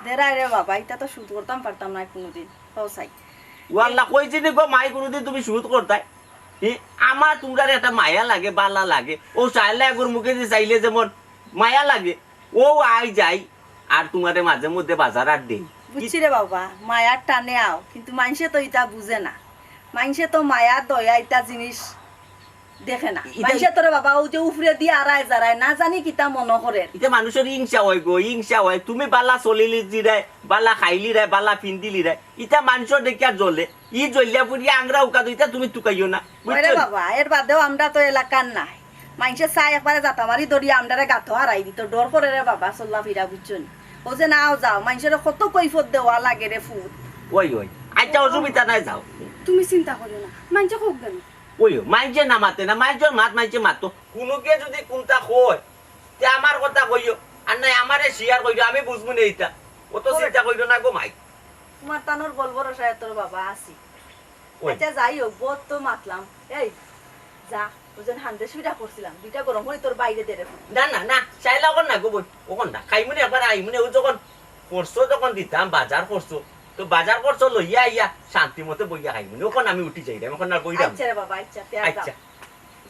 দেরাই রে বাবা এটা তো শুট করতাম পারতাম না কোনোদিন ও চাই ওয়াল্লা কইছি নি গো মাই কোনোদিন তুমি শুট করতাই আমার তোমরা একটা মায়া লাগে বালা লাগে ও চাইলে একর মুখে যে চাইলে যেমন মায়া লাগে ও আই যাই আর তোমারে মাঝে মধ্যে বাজার আর দেই বুঝছি রে বাবা মায়ার টানে আও কিন্তু মানুষে তো এটা বুঝে না মানুষে তো মায়া দয়া এটা জিনিস দেখে না মানুষে তোরে বাবা ও যে উফরে দিয়ে আড়াই যারায় না জানি কিতা মনে করে এটা মানুষের হিংসা হয় গো হিংসা হয় তুমি বালা চলিলি জিরাই বালা খাইলি রায় বালা পিন্দিলি রায় ইটা মানুষের দেখিয়া জ্বলে ই জ্বলিয়া পুড়িয়া আংরা উকা দিতা তুমি টুকাইও না ওরে বাবা এর বাদেও আমরা তো এলাকার নাই মানুষে চাই একবারে জাতামারি দড়িয়া আমরা গাতো হারাই দিত ডর করে রে বাবা চল্লা ফিরা বুঝছন ও যে নাও যাও মানুষের কত কৈফত দেওয়া লাগে রে ফুট ওই ওই আচ্ছা অসুবিধা নাই যাও তুমি চিন্তা করো না মানছে খুব গেল ওই মাইছে না মাতে না মাইছর মাত মাইছে মাতো কোনোকে যদি কোনটা কয় তে আমার কথা কইও আর নাই আমারে শেয়ার কইও আমি বুঝবো না এইটা অত চিন্তা কইও না গো মাই তোমার তানোর বলবো রসায় তোর বাবা আসি ওই। আচ্ছা যাই হোক বহুত তো মাতলাম এই যা ওজন হান্দে সুবিধা করছিলাম দুইটা গরম করে তোর বাইরে দে রে ফুট। না না না চাইলা ওখান না গো বই ওখান না খাইমুনি একবার আইমুনি ও যখন করছো যখন দিতাম বাজার করছো তো বাজার করছো লইয়া আইয়া শান্তি মতো বইয়া খাইমুনি ওখান আমি উঠি যাই এখন না বইরাম আচ্ছা রে বাবা আচ্ছা তে আর আচ্ছা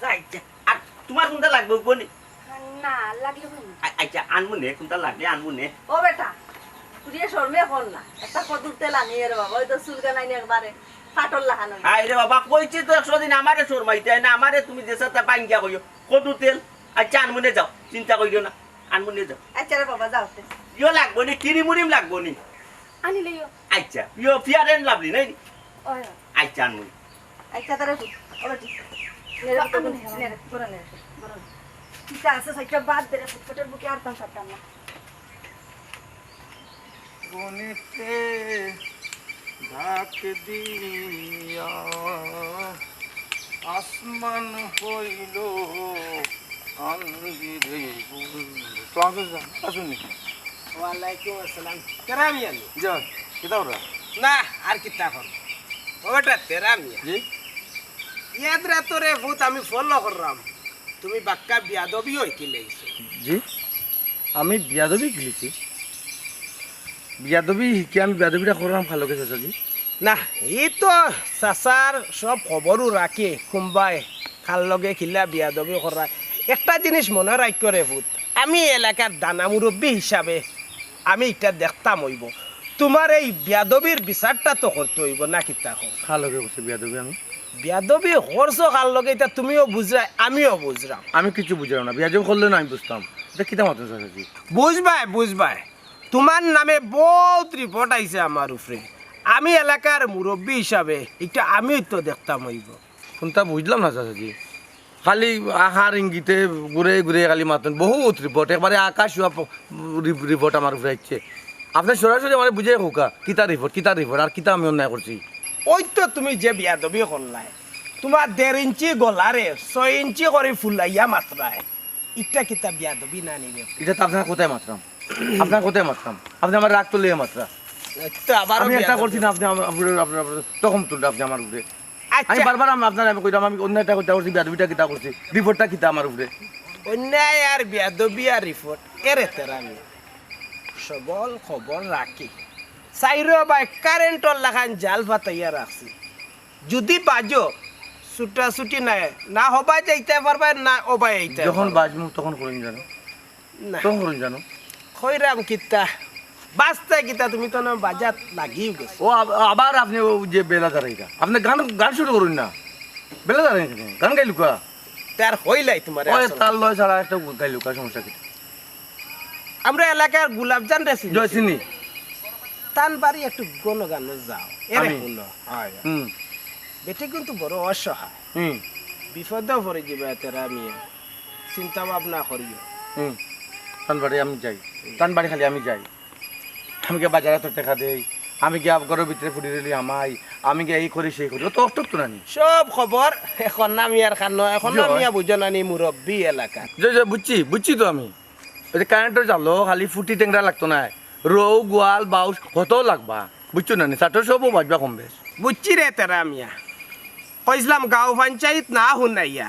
যাও। আচ্ছা আর তোমার কোনটা লাগবে কোনি না লাগলে হয় না আচ্ছা আনমুনে কোনটা লাগবে আনমুনে ও বেটা তুই শর্মে কর না একটা কদুর তেল আনিয়ে রে বাবা ওই তো চুলকা নাই একবারে ফাটল লাগানো আরে বাবা কইছি তো 100 দিন আমারে শর্মাইতে না আমারে তুমি যে সাথে পাঙ্গিয়া কইও কত তেল আচ্ছা আনমুনে যাও চিন্তা কইও না আনমুনে যাও আচ্ছা রে বাবা যাও তে। ইয়ো লাগবো নি কিরিমুরিম লাগবো নি আনিলেও আচ্ছা ইয়ো ফিয়ারেন লাভলি নাই ওই আচ্ছা আনমুনি আচ্ছা তারে ফুট ও বেটি নেরে ফুট নেরে করে নেরে বড় ঠিক আছে সাইটা বাদ দে রে ফুটফুটের বুকে আর তাম সাতাম না বনেতে ঢাক দিয়া আসমান হইল আনগিরে তো আসুন ওয়ালাইকুম আসসালাম কেরামি আনি যা কেতা ওরা না আর কিতা কর ওটা তেরামি জি ইয়াদ রাতরে ভূত আমি ফলো করলাম তুমি বাক্কা বিয়াদবি হইতে লেইছো জি আমি বিয়াদবি খেলেছি বিয়াদবি শিখে আমি বিয়াদবিটা করলাম ভালো গেছে জি না এই তো চাচার সব খবরও রাখে কোনবাই খাল লগে খিলা বিয়াদবি করা একটা জিনিস মনে রাখ রে ভূত আমি এলাকার দানা মুরব্বী হিসাবে আমি এটা দেখতাম হইব তোমার এই বিয়াদবির বিচারটা তো করতে হইব না কিতা হোক ভালো গেছে বিয়াদবি আমি বিয়াদবি করছো কার লগে এটা তুমিও বুঝরা আমিও বুঝরাম আমি কিছু বুঝলাম না বিয়াদবি করলে না আমি বুঝতাম এটা কিতা মাত্র চাচি বুঝবাই তোমার নামে বহুত রিপোর্ট আইছে আমার উপরে আমি এলাকার মুরব্বী হিসাবে এটা আমিও তো দেখতাম হইব কোনটা বুঝলাম না চাচি খালি আহার ইঙ্গিতে ঘুরে ঘুরে খালি মাতন বহুত রিপোর্ট একবারে আকাশ রিপোর্ট আমার উপরে আসছে আপনি সরাসরি আমার বুঝে হোকা কিতা রিপোর্ট আর কিতা আমি অন্যায় করছি ওই তো তুমি যে বিয়াদবি করলাই তোমার 1.5 ইঞ্চি গলারে 6 ইঞ্চি করে ফুলাইয়া মাত্রায় ইটা কিতা বিয়াদবি না নিবে এটা তো আপনার কোথায় মাত্রাম আপনার কোথায় মাত্রাম আপনি আমার রাগ তো লিয়ে মাত্রা তো আবার আমি একটা করছি না আপনি আপনার তখন তুলটা আপনি আমার উপরে আমি আচ্ছা বারবার আপনার আমি কইতাম আমি অন্য একটা কথা করছি বিয়াদবিটা কিতা করছি রিপোর্টটা কিতা আমার উপরে অন্যায় আর বিয়াদবি আর রিপোর্ট এরে তেরামি সবল খবর রাখি সাইরো বাই কারেন্টর লাখান জাল ফাতাইয়া রাখছি যদি বাজো ছুটা ছুটি নাই না হবা যাইতে পারবে না ওবাই আইতে যখন বাজমু তখন করুন জানো না তখন করুন জানো খৈরাম কিতা বাস্তা কিতা তুমি তো না বাজাত লাগিও গেছো ও আবার আপনি ও যে বেলা দাঁড়াইটা আপনি গান গান শুরু করুন না বেলা দাঁড়াই গান গাই লুকা তার হইলাই তোমার ওই তার লয় ছাড়া একটা গাই লুকা সমস্যা কি আমরা এলাকার গুলাবজান রেছি জয় চিনি তান বাড়ি একটু গণ গান যাও এরে আমি? শুনো হয় হুম বেটে কিন্তু বড় অসহায় হুম বিপদ পড়ে যাবে তেরা মিয়া চিন্তা ভাবনা করিও হুম তানবাড়ি আমি যাই তানবাড়ি খালি আমি যাই আমি কে বাজারে তো টাকা দেই আমি কি ঘরের ভিতরে ফুটি দিলি আমাই আমি কি এই করি সেই করি ও তো অষ্ট তো নানি সব খবর এখন নামিয়ার খান এখন জয়। নামিয়া বুঝো নানি মুরব্বী এলাকা যে বুঝছি তো আমি ওই যে কারেন্টের জালো খালি ফুটি টেংরা লাগতো না রৌ গোয়াল বাউস হতেও লাগবা বুঝছো নানি চারটো সবও বাজবা কম বেশ বুঝছি রে তেরা মিয়া কইসলাম গাঁও পঞ্চায়েত না শুনাইয়া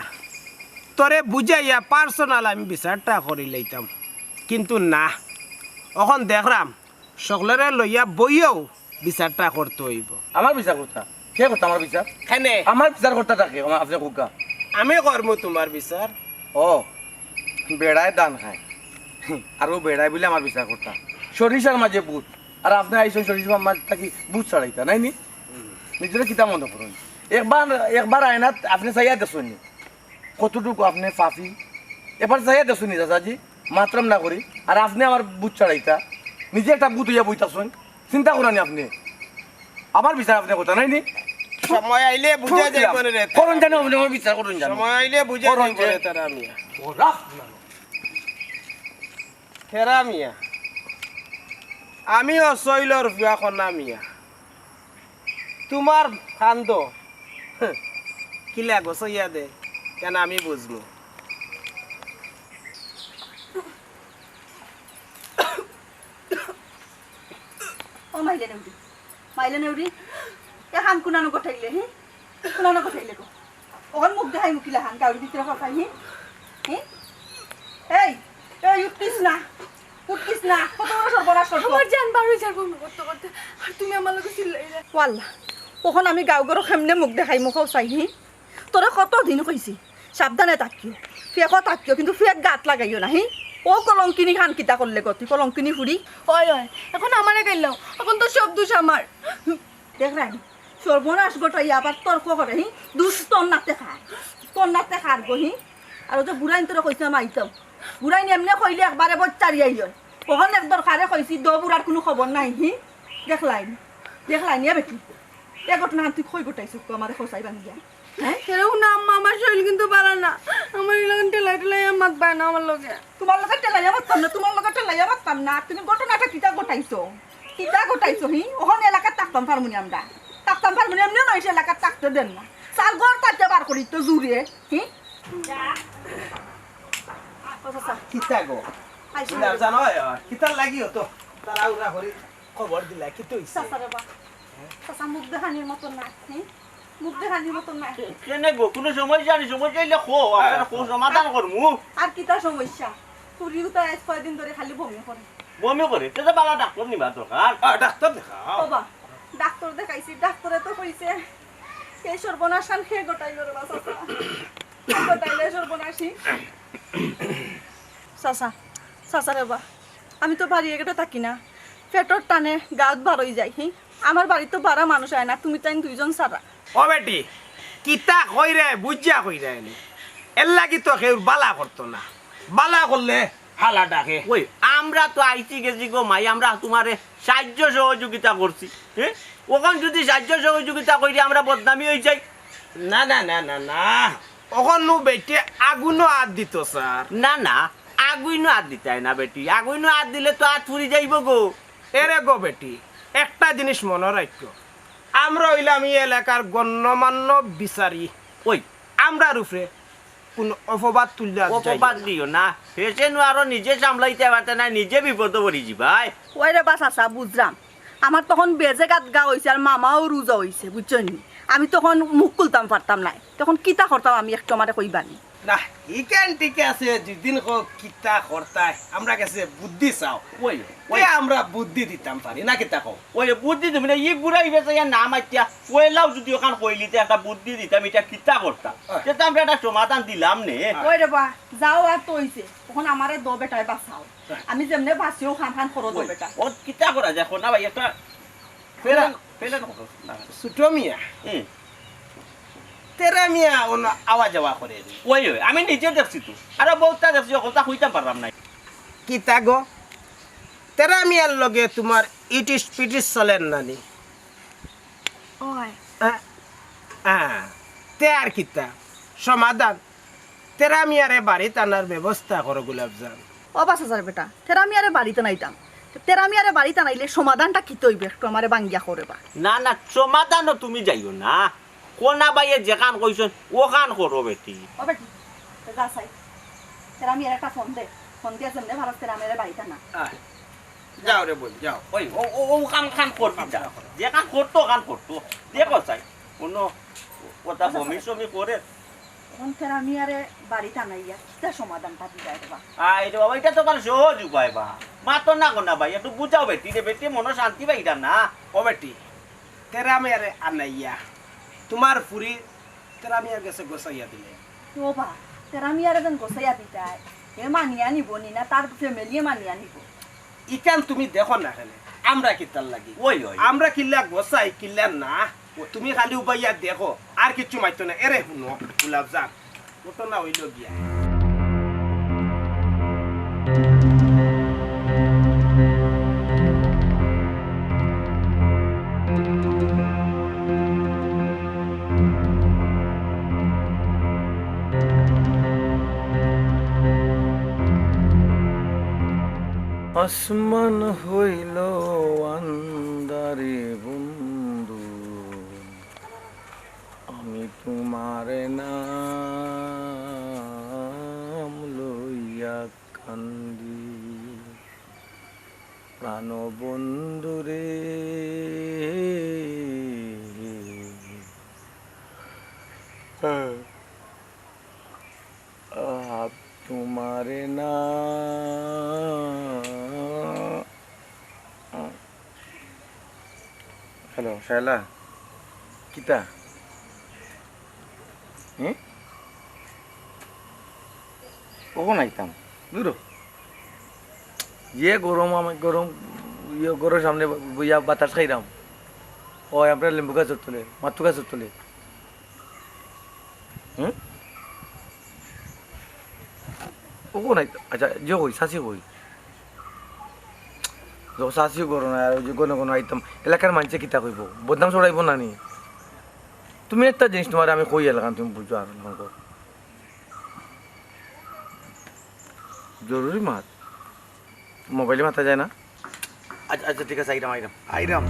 তোরে বুঝাইয়া পার্সোনাল আমি বিচারটা করি লইতাম কিন্তু না এখন দেখলাম সকলেরে লইয়া বইয়াও বিচারটা করতে হইব আমার বিচার করতা কে করতা আমার বিচার খানে আমার বিচার করতা থাকে আপনি কুকা আমি করবো তোমার বিচার ও বেড়ায় দান খায় আর ও বেড়ায় বলে আমার বিচার করতা সরিষার মাঝে বুট আর আপনি আইসন সরিষার মাঝে থাকি বুট চড়াইতা নাই নি নিজের কিতা মনে করুন একবার আয়নাত আপনি চাইয়া দেখুন কতটুকু আপনি ফাফি এবার চাইয়া দেখুন দাদাজি মাত্রাম না করি আর আপনি আমার বুট চড়াইতা নিজে একটা বুট হইয়া বইতাছুন চিন্তা করেন আপনি আমার বিচার আপনি কথা নাই নি সময় আইলে বুঝা যাইব রে করুন জানো আপনি আমার বিচার করুন জানো সময় আইলে বুঝা করুন যাইব রে যে। তারা মিয়া ওরা হেরা মিয়া আমিও শৈলর বিয়া কন্যা মিয়া তোমার খান্দ কিলা গোসইয়া দে কেন আমি বুঝবো ও মাইলে নেউরি এ হান কুনানো গঠাইলে হি কুনানো গঠাইলে গো ওখান মুখ দেখাই মুখিলা হান গাউরি ভিতরে কথাই হি হি এই এই উঠতিস না কত বড় সর্বনাশ করছো আমার জান বারো যার বমি করতে করতে আর তুমি আমার লোক চিল্লাইলে ওয়াল্লা ওখন আমি গাঁও গরো কেমনে মুখ দেখাই মুখও চাই হি তোরা কত দিন কইছি সাবধানে তাকিও ফেকও তাকিও কিন্তু ফেক গাত লাগাইও না হি ও কলঙ্কিনী খান কিতা করলে গতি কলঙ্কিনী ফুড়ি হয় এখন আমারে গেলাম এখন তো সব দোষ আমার দেখ রানি সর্বনাশ গোটাই আবার তর্ক করে হি দুষ তন্নাতে খার গো হি আর যে বুড়াইন তোরা কইছে মাইতাম বুড়াইন এমনি কইলে একবারে বচ্চারি আইয়ন ওখানে এক দরকারে কইছি দ বুড়ার কোনো খবর নাই হি দেখলাইনি এ বেটি এ ঘটনা তুই কই গোটাইছ আমার খসাই বাঙ্গিয়া হ্যাঁ এরকম না আম্মা আমার শরীর কিন্তু পারা না আমার এলাকান টেলাই মাত পায় না আমার লোকে তোমার লগে টেলাইয়া পারতাম না তুমি ঘটনাটা কিতা গোটাইছো হি ওখানে এলাকার থাকতাম হারমোনিয়ামটা নিয়ে নয় সে এলাকার থাকতে দেন না সাল ঘর তাতে বার করি তো জুড়ে হি কিতা গো কিনা জানো কিতা লাগিও তো তারা উড়া করে খবর দিলা কি তো ইচ্ছা মুখ দেখানির মতন না মুখ দেখানির মতন না কেনে গো কোনো সমস্যা নেই সমস্যা হইলে খো আপনারা খো সমাধান করমু আর কিতা সমস্যা তুরিও তো আজ কয়দিন ধরে খালি বমি করে বমি করে তেতে বালা ডাক্তার নিবা দরকার ডাক্তার দেখাও বাবা ডাক্তার দেখাইছি ডাক্তারে তো কইছে এই সর্বনাশান খেয়ে গোটাইল রে বাসা গোটাইলে সর্বনাশী চাচা রে বা আমি তো বাড়ি এগেটা থাকি না পেটর টানে গাত বারই যাই হি আমার বাড়িতে তো বারা মানুষ আয় না তুমি তাই দুইজন সারা ও বেটি কিতা কইরে বুঝা কইরে নি এর লাগি তো কেউ বালা করতো না বালা করলে হালা ডাকে ওই আমরা তো আইছি গেছি গো মাই আমরা তোমারে সাহায্য সহযোগিতা করছি হ্যাঁ ওখান যদি সাহায্য সহযোগিতা করি আমরা বদনামি হয়ে যাই না না না না না ওখন নু বেটি আগুনও হাত দিত স্যার না আগুইনো হাত দিতে হয় না বেটি আগুইনো হাত দিলে তো হাত ফুরি যাইব গো এরে গো বেটি একটা জিনিস মনে রাখো আমরা হইলাম এই এলাকার গণ্যমান্য বিচারি ওই আমরা রূপে কোন অপবাদ তুললে অপবাদ দিও না হেসে নো আরো নিজে সামলাইতে পারতে না নিজে বিপদ পড়ি যাবাই ওই রে বাস আসা বুঝলাম আমার তখন বেজে গাত গা হয়েছে আর মামাও রোজা হয়েছে বুঝছেন আমি তখন মুখ খুলতাম পারতাম না তখন কিতা করতাম আমি একটু আমার কইবানি না ইকান ঠিক আছে যেদিন কিতা করতাই আমরা কাছে বুদ্ধি চাও ওই ওই আমরা বুদ্ধি দিতাম পারি না কিতা কও ওই বুদ্ধি তুমি না ই বুড়া ইবেছে ইয়া নাম আইতা কইলাও যদি ওখান কইলিতে একটা বুদ্ধি দিতাম এটা কিতা করতাম সেটা আমরা একটা সমাধান দিলাম নে ওই রে বা যাও আর তো হইছে তখন আমারে দো বেটায় বাঁচাও আমি যেমনে বাঁচিও খান খান করো দো বেটা ও কিতা করা যায় কোনা ভাই একটা ফেলেন ফেলেন ছোট মিয়া হুম তেরা মিয়া ওন আওয়াজ যাওয়া করে ওই ওই আমি নিজে দেখছি তো আরে বহুতটা দেখছি কথা কইতাম পারলাম না কিতা গো তেরা মিয়ার লগে তোমার ইটিস পিটিস চলেন নানি ওই তে আর কিতা সমাধান তেরা মিয়ারে বাড়িত আনার ব্যবস্থা করো গোলাপজান ও বাস হাজার বেটা তেরামি আরে বাড়িতে নাইতাম তেরামি আরে বাড়িতে নাইলে সমাধানটা কি তৈবে একটু আমারে বাঙ্গিয়া করে বা না না সমাধানও তুমি যাইও না কোনা বাইয়ে যেখান কইছেন ওখান করো বেটি ও বেটি যা চাই তেরামি আরে একটা ফোন দিয়ে যেমনে ভারত তেরামি আরে বাড়িতে না যাও রে বল যাও ওই ও খান খান করবি যা যেখান করতো খান করতো দেখো চাই কোনো কথা বমি সমি করে এখন তেরামি আরে বাড়িতে নাইয়া কিতা সমাধানটা দিবা দেবা আই রে বাবা এটা তো কাল সহজ উপায় বা মাতো না কোনা ভাই একটু বুঝাও বেটি রে বেটি মনে শান্তি পাইটা না ও বেটি তেরা মিয়ারে আনাইয়া তোমার পুরি তেরা মিয়ার কাছে গোসাইয়া দিলে ও বা তেরামি আরে যেন গোসাইয়া দিতাই এ মানিয়া নিব নি না তার ফ্যামিলি মানিয়া নিব ইকান তুমি দেখো না খেলে আমরা কিতার লাগি ওই ওই আমরা কিল্লা গোসাই কিল্লা না তুমি খালি উপাইয়া দেখো আর কিছু মাইতো না এরে শুনো গোলাপজান ঘটনা হইল গিয়া আসমান হইল আন্দারে বন্ধু আমি তোমার নাম লইয়া কান্দি প্রাণ বন্ধুরে তোমারে না হ্যালো শায়লা কিতা কখন আইতাম দূর ইয়ে গরম আমি গরম ইয়ে গরমের সামনে বইয়া বাতাস খাইলাম ও আপনার লেম্বু গাছের তোলে মাথু গাছের তোলে কখন আইতাম আচ্ছা যে কই শাসি কই শাসিও করো না আর যে কোনো কোনো আইতাম এলাকার মানুষে কিতা কইব বদনাম ছড়াইব না নি তুমি একটা জিনিস তোমার আমি কই এলাকান তুমি বুঝো আর জরুরি মাত মোবাইলে মাথা যায় না আচ্ছা আচ্ছা ঠিক আছে আইরাম আইরাম আইরাম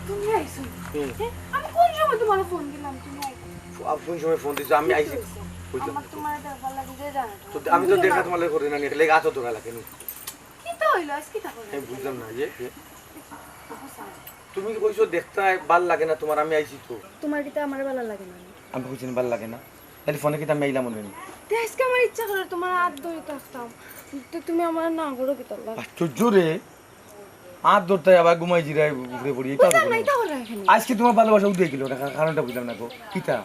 তুমি আইছো আমি কোন সময় তোমার ফোন দিলাম তুমি আইছো কোন সময় ফোন দিছো আমি আইছি আমার তোমার দেখার লাগে যে জানো তো আমি তো দেখা তোমার লাগে করি না নিলে গাছ তো লাগে নি কি তো হইলো আজকে তা করে আমি বুঝলাম না যে তুমি কইছো দেখতে ভাল লাগে না তোমার আমি আইছি তো তোমার কিটা আমার ভালো লাগে না আমি কইছি ভাল লাগে না তাহলে ফোনে কিতা আমি আইলাম মনে নি তো আজকে আমার ইচ্ছা করে তোমার হাত ধরে থাকতাম তো তুমি আমার না করো কি তোর লাগে আশ্চর্য রে হাত ধরতে আবার ঘুমাই জিরাই ঘুরে পড়ি এটা বুঝলাম না এটা করে এখানে আজকে তোমার ভালোবাসা উঠে গেল না কারণটা বুঝলাম না গো কিতা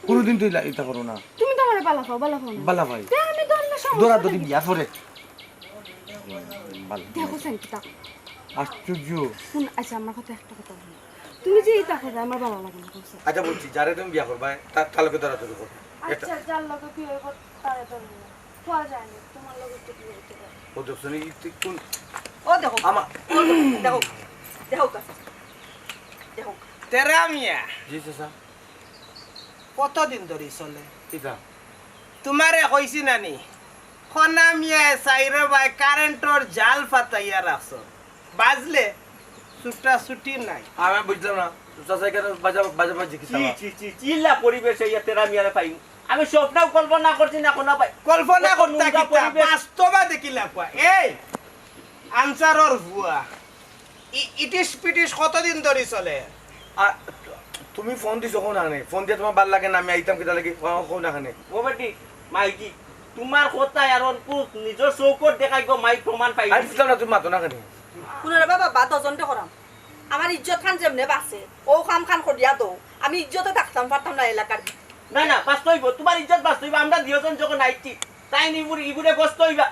কোনোদিন তুই এটা করো না তুমি তো আমার বালা পাও না বালা ভাই তে আমি ধরলে সমস্যা দৌড়া দৌড়ি বিয়া করে বালা দেখো সাইকিটা আশ্চর্য শুন আচ্ছা আমার কথা একটা কথা বলো তুমি যে এটা করে আমার ভালো লাগে না কইছো আচ্ছা বলছি যারে তুমি বিয়া করবা তার তালকে ধরা ধরে করো আচ্ছা যার লগে কি হইব তারে তো হওয়া যায় না তোমার লগে তো কি হইতে পারে ও দেখছনি কোন ও দেখো আমা দেখো দেখো দেখো তেরা মিয়া জি স্যার কতদিন ধরে চলে কিতা তোমারে কইছি নানি খনা মিয়া সাইরে ভাই কারেন্টর জাল ফাতাইয়া রাখছ বাজলে ছুটা ছুটি নাই আমি বুঝলাম না চাচা কেন বাজা বাজি কিতা চিল্লা পরিবেশে ইয়া তেরা মিয়ারে পাই আমি স্বপ্নও কল্পনা করছি না কোনো পাই কল্পনা কত করতা নোংরা কিতা পরিবেশ। বাস্তবা দেখিলা কোয়া এই আনসারর ভুয়া ইটিস পিটিস কতদিন ধরে চলে তুমি ফোন দিছো কোন আনে ফোন দিয়ে তোমার ভাল লাগে না আমি আইতাম কিতা লাগে কোন আনে ও বেটি মাইকি তোমার কথা আর অনকুত নিজের চৌকত দেখাই গো মাই প্রমাণ পাই আমি বুঝলাম না তুমি মাতো না কেন শুনে বাবা বা দজনতে করাম আমার ইজ্জত খান যেমনে বাঁচে ও কাম খান করিয়া দো আমি ইজ্জতে থাকতাম পারতাম না এলাকার না না বাঁচতে হইব তোমার ইজ্জত বাঁচতে হইব আমরা দুজন যখন আইছি তাই নিবুড়ি ইগুড়ে গস্ত হইবা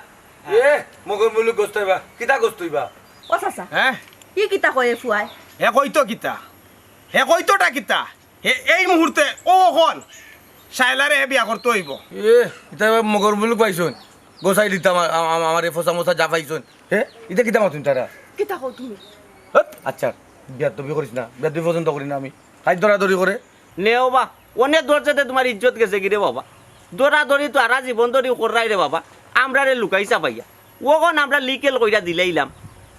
এ মগর মুলুক গোস্ত হইবা কিতা গোস্ত হইবা ও চাচা হ্যাঁ কি কিতা কয়ে ফুয়াই হে কইতো কিতা হে কইতোটা কিতা হে এই মুহূর্তে ও হন শাইলারে হে বিয়া করতে হইব এ ইতা মগর মুলুক পাইছুন গোসাই দিতাম আমার এ ফসা মশা যা পাইছুন হে ইতা কিতা মাতুন তারা কিতা কও তুমি আচ্ছা বিয়া তুমি করিস না বিয়া তুই পছন্দ করি না আমি খাই দৌড়াদৌড়ি করে নেও বা অনেক দরজাতে তোমার ইজ্জত গেছে কি রে বাবা দৌড়াদৌড়ি তো আরা জীবন ধরে করাই রে বাবা আমরা রে লুকাইছা পাইয়া ওখন আমরা লিকেল কইরা দিলাইলাম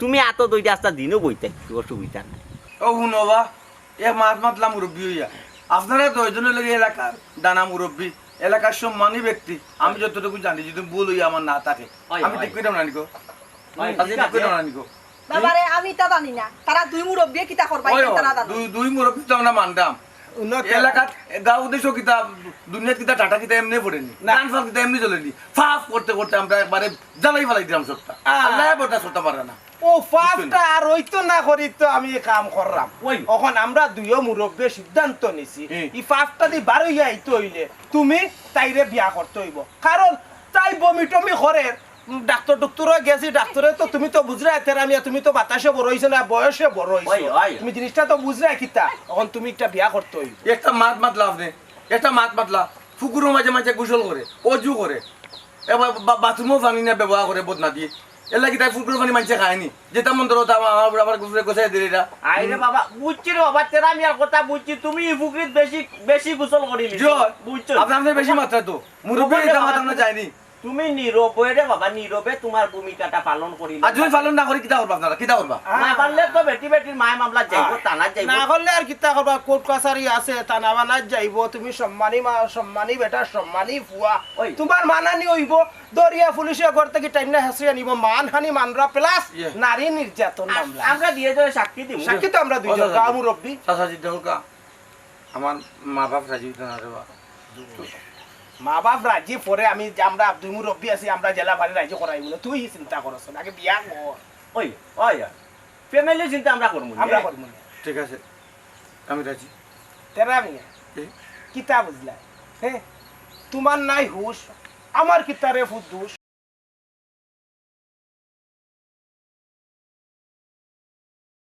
তুমি এত দইটা আস্তা দিনও বইতাই অসুবিধা নাই ও শুনবা এ মাত মাতলা মুরব্বী হইয়া আপনারা দুইজনের লাগে এলাকার দানা মুরব্বী এলাকার সম্মানী ব্যক্তি আমি যতটুকু জানি যদি ভুল হইয়া আমার না থাকে হয়, আমি হয়। ঠিক কইতাম না নিকো হয়, আমি ঠিক ঠিক আছে। কইতাম না নিকো বাবারে আমি তা জানি না তারা দুই মুরব্বী কিতা করবা ওই এটা না জানো দুই মুরব্বী তো আমরা মানতাম এলাকাত গাঁও দেশ কিতা দুনিয়াত কিতা টাটা কিতা এমনি পড়েনি গান ফাল কিতা এমনি চলেনি ফাফ করতে করতে আমরা একবারে জ্বালাই ফেলাই দিলাম সবটা আল্লাহ বটা সবটা পারে না ও ফাফটা আর হইতো না করি তো আমি কাম করলাম ওই। এখন আমরা দুইও মুরব্বী সিদ্ধান্ত নিছি ই ফাফটা দি বার হইয়া আইতে হইলে তুমি তাইরে বিয়া করতে হইব কারণ তাই বমি টমি করে ডাক্তার ডক্টরও গেছি ডাক্তারে তো তুমি তো বুঝরা তেরামিয়া তুমি তো বাতাসে বড় হইছে না বয়সে বড় হইছে ওই, ওই। তুমি জিনিসটা তো বুঝরা কিতা এখন তুমি একটা বিয়া করতে হইব একটা মাত মাতলা আপনি একটা মাত মাতলা ফুকুরও মাঝে মাঝে গোসল করে অজু করে এবার বাথরুমও পানি না ব্যবহার করে বদনা দিয়ে এর লাগি তাই ফুকুর পানি মানুষে খায়নি যেটা মন ধরো আমার আবার গোসাই দিলে এটা আইরে বাবা বুঝছি রে বাবা তেরা মিয়ার কথা বুঝছি তুমি ইফুকরিত বেশি বেশি গোসল করিলি জয় বুঝছো আপনার বেশি মাত্রা তো মুরব্বী এটা মাত্রা আমরা যাইনি তুমি নীরবে রে বাবা নীরবে তোমার ভূমিকাটা পালন করিলে আর যদি পালন না করি কিতা করবা আপনারা কিতা করবা না পারলে তো বেটি বেটির মায় মামলা যাইব টানা যাইব না করলে আর কিতা করবা কোর্ট কাছারি আছে তানা বানাত যাইব তুমি সম্মানী মা সম্মানী বেটা সম্মানী ফুয়া ওই। তোমার মানানি হইব দরিয়া পুলিশে ঘর থেকে টাইনা হেসিয়ে নিব মানহানি মানরা প্লাস ইয়ে। নারী নির্যাতন মামলা আমরা দিয়ে যাবে সাক্ষী দিব সাক্ষী তো আমরা দুইজন আচ্ছা, গাঁও মুরব্বী চাচা জিদ্দা হোকা আমার মা বাপ রাজি হইতো না রে বা মা বাপ রাজি পরে আমি আমরা দুই মুরব্বী আছি আমরা জেলা বাড়ি রাজি করাইব না তুই চিন্তা করছ আগে বিয়া কর ওই ওই ফ্যামিলি চিন্তা আমরা করব আমরা করব না ঠিক আছে আমি রাজি তেরা মিয়া এ? কিতা বুঝলা হ্যাঁ তোমার নাই হুশ আমার কিতারে ফুদুস